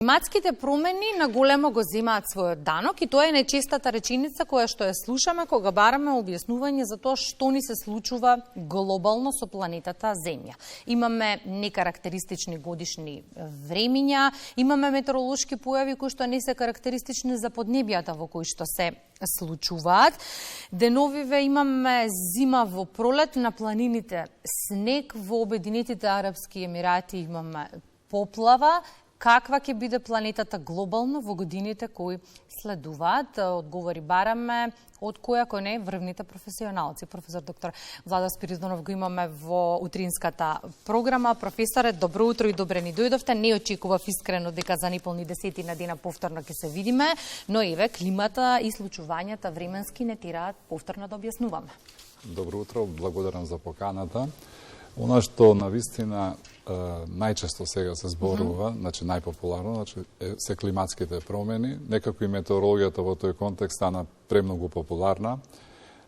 Климатските промени на големо го земаат својот данок и тоа е најчестата реченица која што ја слушаме кога бараме објаснување за тоа што ни се случува глобално со планетата Земја. Имаме некарактеристични годишни времиња, имаме метеоролошки појави кои што не се карактеристични за поднебјата во кои што се случуваат. Деновиве имаме зима во пролет, на планините снег, во Обединетите Арапски Емирати имаме поплава. Каква ќе биде планетата глобално во годините кои следуваат? Одговори бараме од која кој не врвните професионалци. Професор доктор Владо Спиридонов го имаме во утринската програма. Професоре, добро утро и добре ни дојдовте. Не очекував искрено дека за неполни 10 дена повторно ќе се видиме, но еве климата и случувањата временски не тираат повторно да објаснуваме. Добро утро, благодарам за поканата. Она што навистина најчесто сега се зборува, значи најпопуларно, значи се климатските промени. Некако и метеорологијата во тој контекст стана премногу популарна,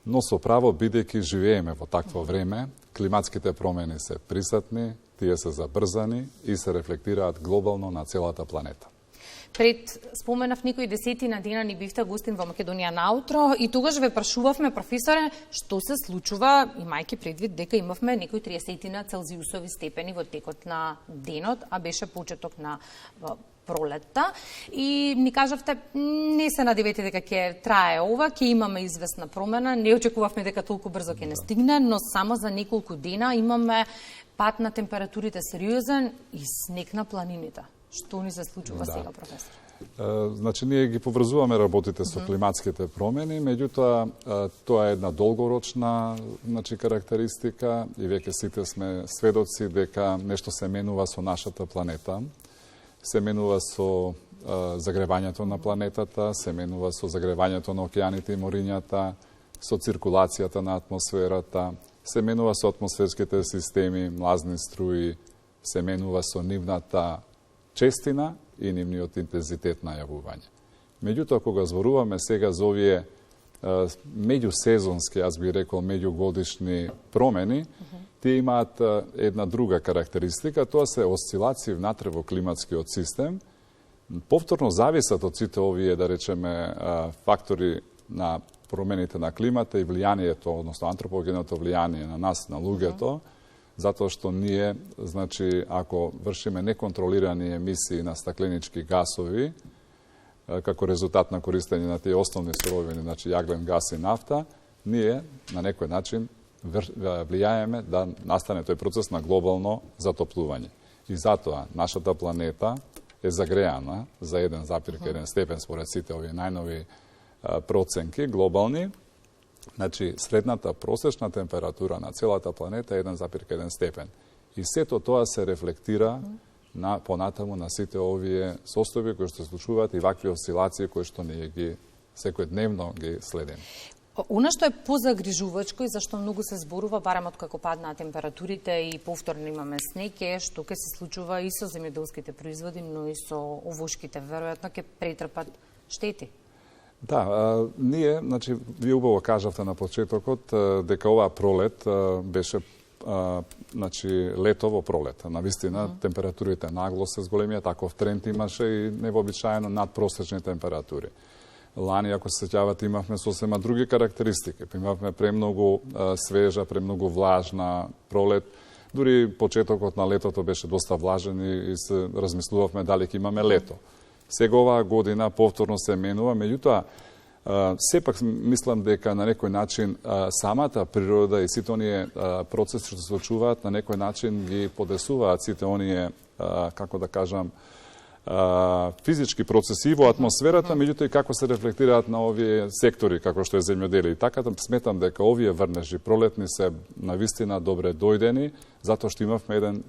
но со право бидејќи живееме во такво време, климатските промени се присутни, тие се забрзани и се рефлектираат глобално на целата планета. Пред споменав некои 10 дена ни бивте гостин во Македонија наутро и тогаш ве прашувавме, професоре, што се случува, имајќи предвид дека имавме некои 30 целзиусови степени во текот на денот, а беше почеток на пролетта. И ни кажавте, не се надевете дека ќе трае ова, ќе имаме известна промена, не очекувавме дека толку брзо ќе не стигне, но само за неколку дена имаме пат на температурите сериозен и снег на планините. Што ни се случува сега, професор? Значи, ние ги поврзуваме работите со климатските промени, меѓутоа, тоа е една долгорочна карактеристика и веќе сите сме сведоци дека нешто се менува со нашата планета, се менува со загревањето на планетата, се менува со загревањето на океаните и морињата, со циркулацијата на атмосферата, се менува со атмосферските системи, млазни струи, се менува со нивната честина и нивниот интензитет на јавување. Меѓутоа, кога зборуваме сега за овие меѓусезонски, аз би рекол меѓугодишни промени, тие имаат една друга карактеристика, тоа се осцилации внатре во климатскиот систем. Повторно зависат од сите овие, да речеме, фактори на промените на климата и влијанието, односно антропогеното влијание на нас, на луѓето, затоа што ние, значи, ако вршиме неконтролирани емисии на стакленички гасови, како резултат на користење на тие основни суровини, значи јаглен гас и нафта, ние на некој начин влијаеме да настане тој процес на глобално затоплување. И затоа нашата планета е загреана за 1,1 степен според сите овие најнови проценки глобални. Значи, средната просечна температура на целата планета е 1,1 степен. И сето тоа се рефлектира понатаму на сите овие состојби кои што се случуваат и вакви осцилации кои што ние ги секојдневно ги следиме. Она што е позагрижувачко и зашто многу се зборува, барем од како паднаа температурите и повторно имаме снег, е што ќе се случува и со земјоделските производи, но и со овошките. Веројатно ќе претрпат штети. Да, ние, значи, вие убаво кажавте на почетокот дека оваа пролет беше значи, лето во пролет. Навистина, температурите нагло се зголемија, таков тренд имаше и невообичаено надпросечни температури. Лани, ако се сеќавате, имавме сосема други карактеристики. Имавме премногу свежа, премногу влажна пролет. Дури почетокот на летото беше доста влажен и се размислувавме дали ќе имаме лето. Сега оваа година повторно се менува, меѓутоа, сепак мислам дека на некој начин самата природа и сите оние процеси што се случуваат на некој начин ги подесуваат сите оние, како да кажам, физички процеси во атмосферата, меѓутоа и како се рефлектираат на овие сектори, како што е земјоделие. И така сметам дека овие врнежи пролетни се навистина добре дојдени, затоа што имавме еден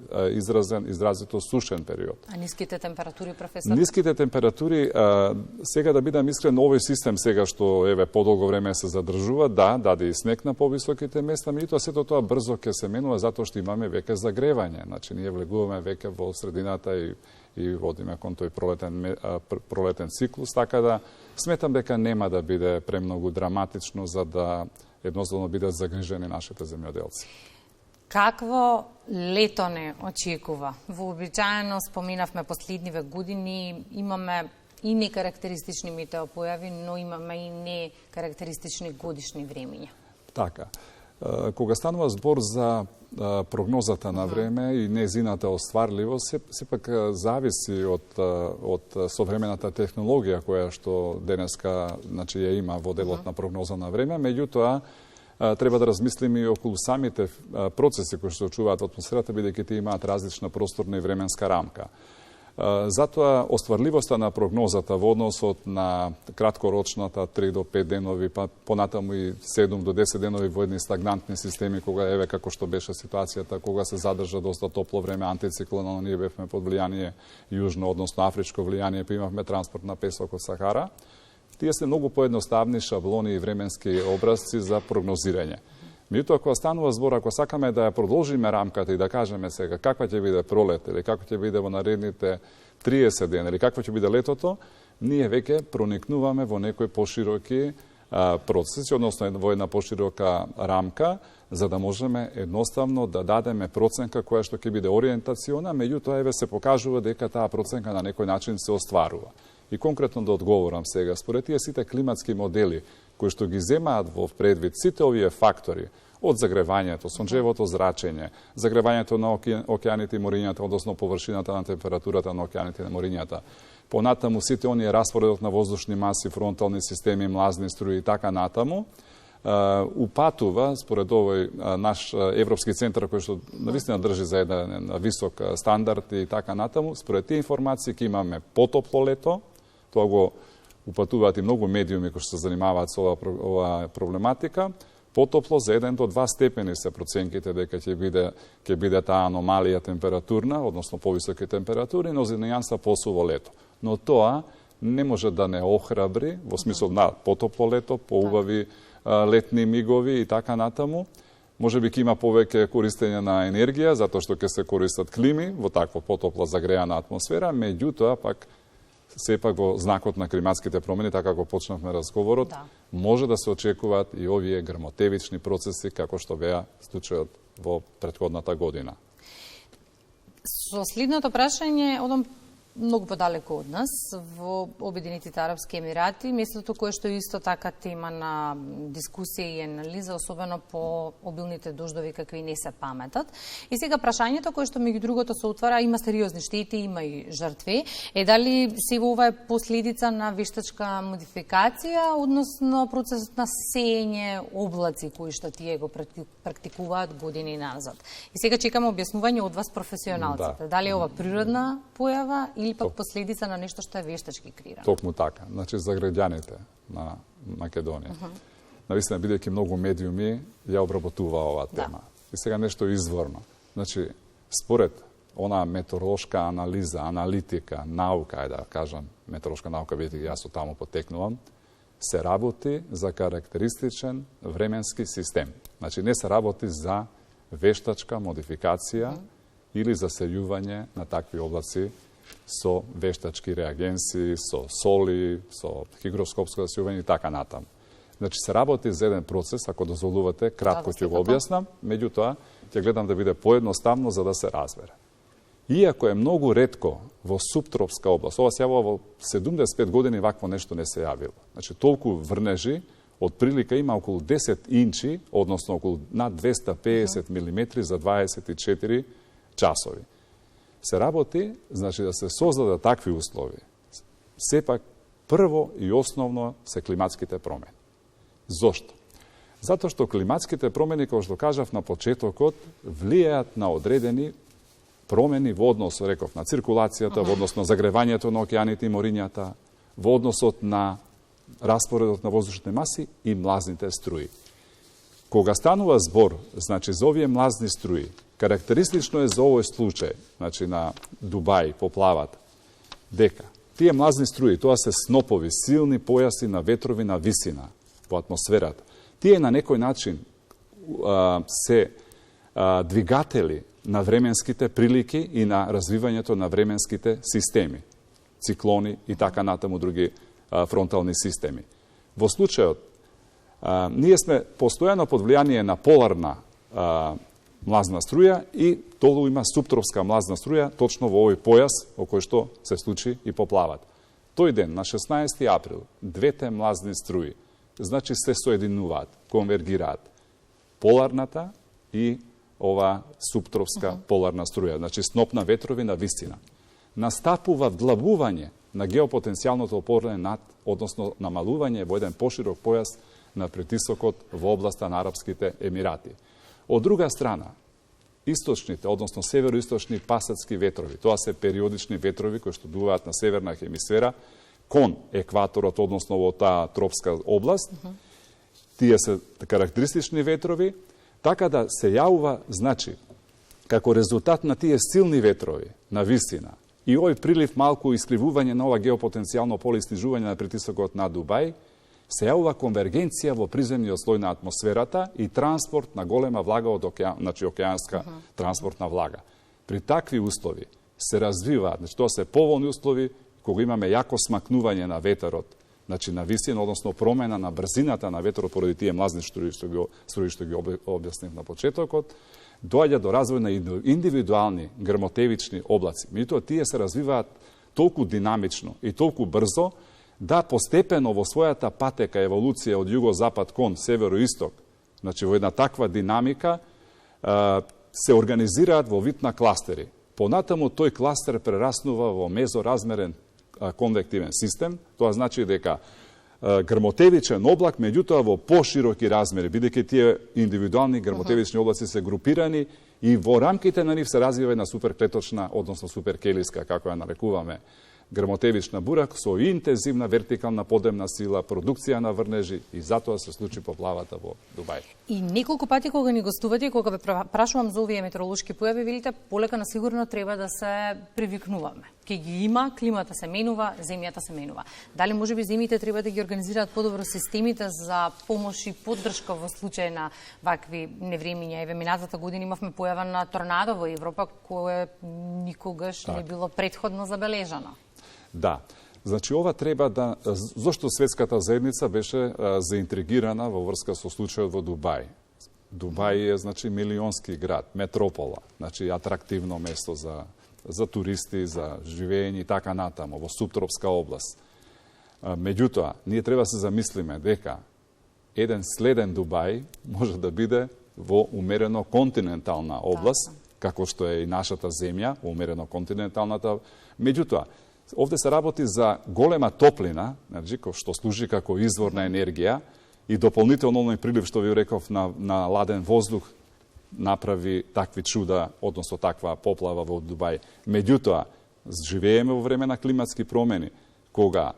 изразито сушен период. А ниските температури, професор? Ниските температури, сега да бидам искрен, овој систем сега што еве подолго време се задржува, даде и снег на повисоките места, меѓутоа сето тоа брзо ќе се менува затоа што имаме веќе загревање. Значи ние влегуваме веќе во средината и водиме кон тој пролетен циклус, така да сметам дека нема да биде премногу драматично за да едноставно бидат загрижени нашите земјоделци. Какво лето не очекува? Вообичаено споминавме последниве години, имаме и некарактеристични метеопојави, но имаме и некарактеристични годишни времења. Така. Кога станува збор за прогнозата на време и незината остварливост, сепак зависи од современата технологија која што денеска ја има во делот на прогноза на време, меѓутоа треба да размислиме и околу самите процеси кои што очуваат атмосферата, бидејќи тие имаат различна просторна и временска рамка. Затоа остварливоста на прогнозата во односот на краткорочната 3 до 5 денови, па понатаму и 7 до 10 денови во едни стагнантни системи, кога еве како што беше ситуацијата, кога се задржа доста топло време, антициклонално, ние бевме под влијание јужно, односно афричко влијание, па имавме транспорт на песок од Сахара. Тие се многу поедноставни шаблони и временски образци за прогнозирање. Меѓутоа, кога станува збор, ако сакаме да ја продолжиме рамката и да кажеме сега каква ќе биде пролет или како ќе биде во наредните 30 дена или какво ќе биде летото, ние веќе проникнуваме во некои пошироки процеси, односно во една поширока рамка, за да можеме едноставно да дадеме проценка која што ќе биде ориентациона, меѓутоа еве се покажува дека таа проценка на некој начин се остварува. И конкретно да одговорам сега, според тие сите климатски модели кои што ги земаат во предвид сите овие фактори, од загревањето, сончевото зрачење, загревањето на океаните и морињата, односно површината на температурата на океаните и морињата, понатаму сите оние распоредот на воздушни маси, фронтални системи, млазни струи и така натаму, упатува, според овој наш Европски центар кој што навистина држи за еден висок стандард и така натаму, според тие информации ќе имаме потопло лето, тоа го упатуваат и многу медиуми кои што се занимаваат со оваа проблематика, потопло за 1 до 2 степени се проценките дека ќе биде таа аномалија температурна, односно повисоки температури, но за нејанса посуво лето. Но тоа не може да не охрабри во смисол на потопло лето, поубави летни мигови и така натаму. Може би ќе има повеќе користење на енергија, затоа што ќе се користат клими во таква потопла загрејана атмосфера, меѓутоа пак сепак во знакот на климатските промени, така како почнавме разговорот, може да се очекуваат и овие грмотевични процеси, како што беа случајот во претходната година. Со следното прашање, одам многу подалеку од нас, во Обединетите Арапски Емирати, местото кое што е исто така тема на дискусија и анализа, особено по обилните дождови какви не се паметат. И сега прашањето кое што меѓу другото се отвара, има сериозни штети, има и жртви, е дали се ова е последица на вештачка модификација, односно процесот на сеење облаци кои што тие го практикуваат години назад. И сега чекаме објаснување од вас професионалците. Дали е ова природна појава или пак последица на нешто што е вештачки креирано? Токму така. Значи, за граѓаните на Македонија. Навистина, бидејќи многу медиуми ја обработува оваа тема. И сега нешто изворно. Значи, според она метеоролошка анализа, аналитика, наука, ајде да кажам, метеоролошка наука, бидејќи јас од таму потекнувам, се работи за карактеристичен временски систем. Значи, не се работи за вештачка модификација или за сејување на такви облаци со вештачки реагенси, со соли, со хигроскопско засилување и така натаму. Значи се работи за еден процес, ако дозволувате, кратко ќе го објаснам, меѓутоа ќе гледам да биде поедноставно за да се разбере. Иако е многу ретко во субтропска област, ова се јавува во 75 години вакво нешто не се јавило. Значи толку врнежи, од прилика има околу 10 инчи, односно околу над 250 милиметри за 24 часови. Се работи, значи да се создадат такви услови. Сепак, прво и основно се климатските промени. Зошто? Затоа што климатските промени, како што кажав на почетокот, влијаат на одредени промени во однос, реков, на циркулацијата, во однос на загревањето на океаните и морињата, во односот на распоредот на воздушните маси и млазните струи. Кога станува збор, значи, за овие млазни струи, карактеристично е за овој случај, значи на Дубај, поплавата, дека тие млазни струи, тоа се снопови, силни појаси на ветрови на висина во атмосферата. Тие на некој начин се двигатели на временските прилики и на развивањето на временските системи, циклони и така натаму други фронтални системи. Во случајот, ние сме постојано под влијание на поларна млазна струја и долу има субтропска млазна струја, точно во овој појас во кој што се случи и поплавата. Тој ден, на 16 април, двете млазни струи, значи се соединуваат, конвергираат. Поларната и ова субтропска поларна струја, значи сноп на ветрови на вистина. Настапува вдлабување на геопотенцијалното опорење над, односно намалување во еден поширок појас на притисокот во областа на Арапските Емирати. Од друга страна, источните, односно североисточни пасатски ветрови, тоа се периодични ветрови кои што дуваат на северна хемисфера, кон екваторот, односно во таа тропска област, тие се карактеристични ветрови, така да се јавува, значи, како резултат на тие силни ветрови на висина и овој прилив малку искривување на ова геопотенцијално поле и снижување на притисокот на Дубај, се јавува конвергенција во приземниот слој на атмосферата и транспорт на голема влага од значи океанска транспортна влага. При такви услови се развиваат, значи тоа се поволни услови кога имаме јако смакнување на ветерот, значи на висина, односно промена на брзината на ветерот поради тие млазни струи што ги објаснив на почетокот, доаѓа до развој на индивидуални грмотевични облаци. Меѓутоа тие се развиваат толку динамично и толку брзо да постепено во својата патека еволуција од југо-запад кон северо-исток, значи во една таква динамика, се организираат во вид на кластери. Понатаму тој кластер прераснува во мезоразмерен конвективен систем, тоа значи дека грмотевичен облак, меѓутоа во пошироки размери, бидејќи тие индивидуални грмотевични облаци се групирани и во рамките на нив се развива една суперклеточна, односно суперкелиска, како ја нарекуваме, грмотевична бура со интензивна вертикална подемна сила, продукција на врнежи и затоа се случи поплавата во Дубај. И неколку пати кога ни гостувате, кога ве прашувам за овие метеоролошки појави, велите полека на сигурно треба да се привикнуваме. Ке ги има, климата се менува, земјата се менува. Дали можеби земјите треба да ги организираат подобро системите за помош и поддршка во случај на вакви невремиња? Еве минатата година имавме појава на торнадо во Европа кое никогаш не било претходно забележано. Да. Значи, ова треба да... Зошто светската заедница беше заинтригирана во врска со случајот во Дубај? Дубај е, значи, милионски град, метропола, значи, атрактивно место за туристи, за живење и така натаму, во субтропска област. Меѓутоа, ние треба се замислиме дека еден следен Дубај може да биде во умерено континентална област, како што е и нашата земја, умерено континенталната. Меѓутоа, овде се работи за голема топлина, значи, што служи како извор на енергија и дополнително оној прилив што ви реков на ладен воздух направи такви чуда, односно таква поплава во Дубај. Меѓутоа, живееме во време на климатски промени, кога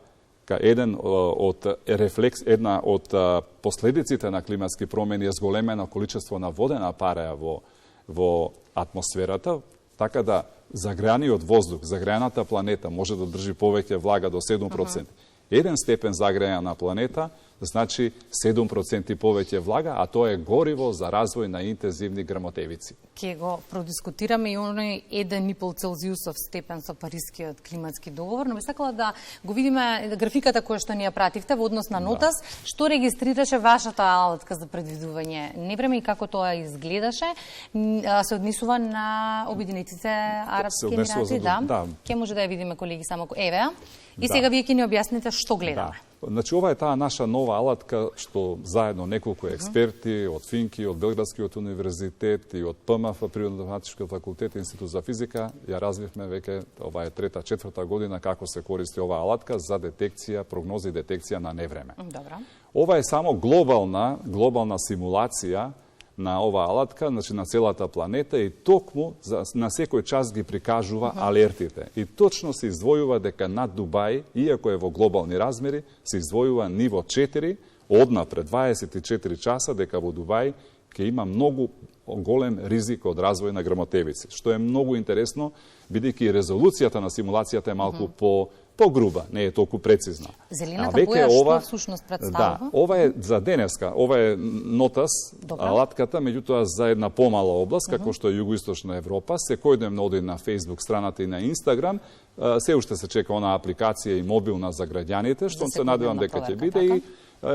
една од последиците на климатски промени е зголемено количество на водена пареја во атмосферата, така да загреаниот воздух, загреаната планета може да држи повеќе влага до 7%. 1 степен загреање на планета значи 7% повеќе влага, а тоа е гориво за развој на интензивни грмотевици. Ке го продискутираме и оној 1,5 Целзиусов степен со Парискиот климатски договор, но би сакала да го видиме графиката која што ни ја пративте во однос на НОТАС, што регистрираше вашата алатка за предвидување невреме и како тоа изгледаше, се однесува на Обединетите Арапски Емирати, да. Ке може да ја видиме, колеги, само еве. И сега вие ќе ни објасните што гледаме. Значи, ова е таа наша нова алатка, што заедно неколку експерти од Финки, од Белградскиот универзитет и од ПМФ, Природно-математичкиот факултет и Институт за физика, ја развивме веќе, ова е 3-4 година како се користи оваа алатка за детекција, прогноза и детекција на невреме. Добра. Ова е само глобална симулација на оваа алатка, значи на целата планета и токму на секој час ги прикажува алертите. И точно се издвојува дека над Дубај, иако е во глобални размери, се издвојува ниво 4, однапред 24 часа, дека во Дубај ќе има многу голем ризик од развој на грмотевици, што е многу интересно, бидејќи резолуцијата на симулацијата е малку погруба, не е толку прецизна. Зелената боја што всушност представува? Да, ова е за денеска, ова е НОТАС, алатката, меѓутоа за една помала област, како што е југоисточна Европа, секојдневно оди на Facebook страната и на Инстаграм, се уште се чека онаа апликација и мобилна за граѓаните, што се надевам дека ќе биде и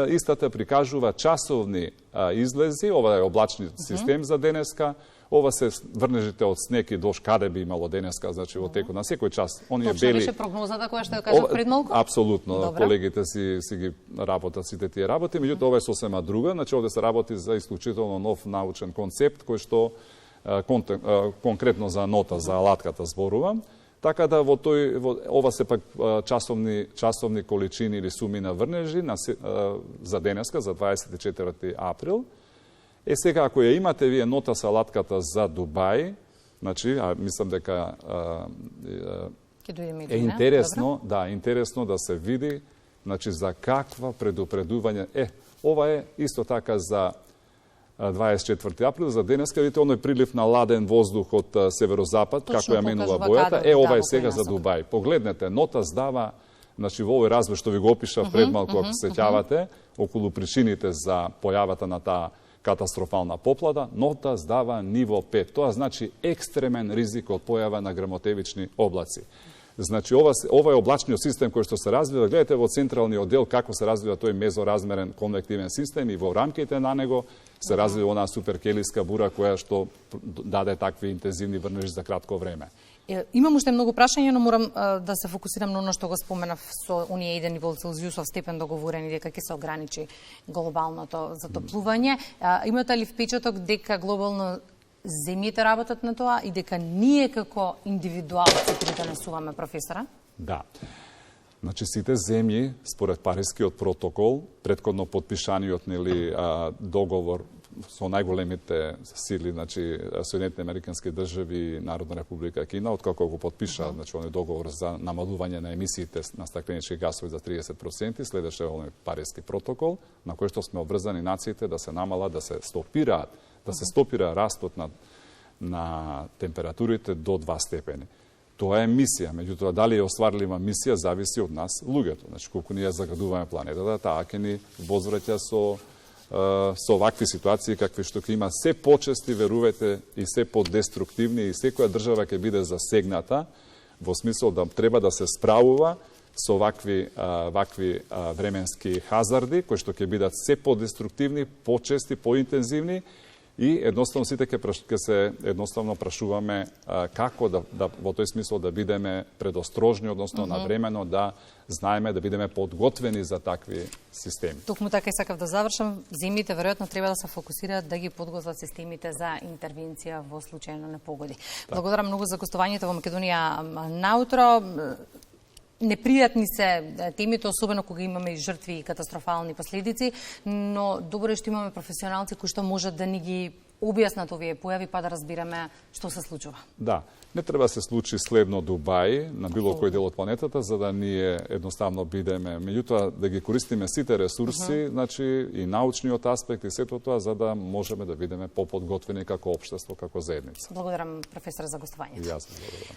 Истата прикажува часовни излези, ова е облачни систем за денеска, ова се врнежите од снег и дожд, каде би имало денеска, значи во текот на секој час. Точно беше прогнозата која што ја кажав пред малку? Апсолутно, колегите си ги работат сите тие работи, меѓутоа ова е сосема друга, значи овде се работи за исклучително нов научен концепт кој што конкретно за нота, за алатката зборувам. Така да ова се пак часовни количини или суми на врнежи за денеска, за 24 април. Сега, ако ја имате вие нота со алатката за Дубај, значи, мислам дека е интересно, интересно да се види, значи, за каква предупредување. Ова е исто така за 24 април, за денеска, видите, оној прилив на ладен воздух од северозапад, како ја менува бојата, ова е сега за Дубај. Погледнете, нота здава, значи во овој развој што ви го опишав пред малку, ако се сеќавате, околу причините за појавата на таа катастрофална поплада, нота здава ниво 5. Тоа значи екстремен ризик од појава на грмотевични облаци. Значи, ова е облачниот систем кој што се развива. Гледате во централниот дел како се развива тој мезоразмерен конвективен систем и во рамките на него се развива онаа суперкелиска бура која што даде такви интензивни врнежи за кратко време. Имам уште многу прашања, но морам да се фокусирам на оно што го споменав со оние 1,5 Целзиусов степен договорени дека ќе се ограничи глобалното затоплување. Имате ли впечаток дека глобално земјите работат на тоа и дека ние како индивидуалци придонесуваме, професора? Да. Значи, сите земји, според Парискиот протокол, претходно подпишаниот договор со најголемите сили, значи Соединетите Американски држави и Народна република Кина, откако го подпиша, значи оној договор за намалување на емисиите на стакленички гасови за 30%, следеше оној Париски протокол, на кој што сме обврзани нациите да се намалат, да се стопира растот на температурите до 2 степени. Тоа е мисија, меѓутоа дали е остварлива мисија зависи од нас луѓето. Значи колку ние загадуваме планетата, таа ќе ни возвраќа со вакви ситуации какви што ќе има се почести, верувате, и се подеструктивни, и секоја држава ќе биде засегната во смисол да треба да се справува со вакви временски хазарди кои што ќе бидат се подеструктивни, почести, поинтензивни. И едноставно сите ќе се едноставно прашуваме како во тој смисол да бидеме предострожни, односно навремено да знаеме, да бидеме подготвени за такви системи. Токму така и сакав да завршам. Земјите веројатно треба да се фокусираат да ги подготват системите за интервенција во случај на непогоди. Благодарам многу за гостувањето во Македонија наутро. Непријатни се темите, особено кога имаме и жртви и катастрофални последици, но добро е што имаме професионалци кои што можат да ни ги објаснат овие појави, па да разбираме што се случува. Да, не треба да се случи следно Дубај на било кој дел од планетата, за да ние едноставно бидеме, меѓутоа да ги користиме сите ресурси, значи и научниот аспект и сето тоа, за да можеме да бидеме поподготвени како општество, како заедница. Благодарам, професор, за гостувањето. И јас благодарам.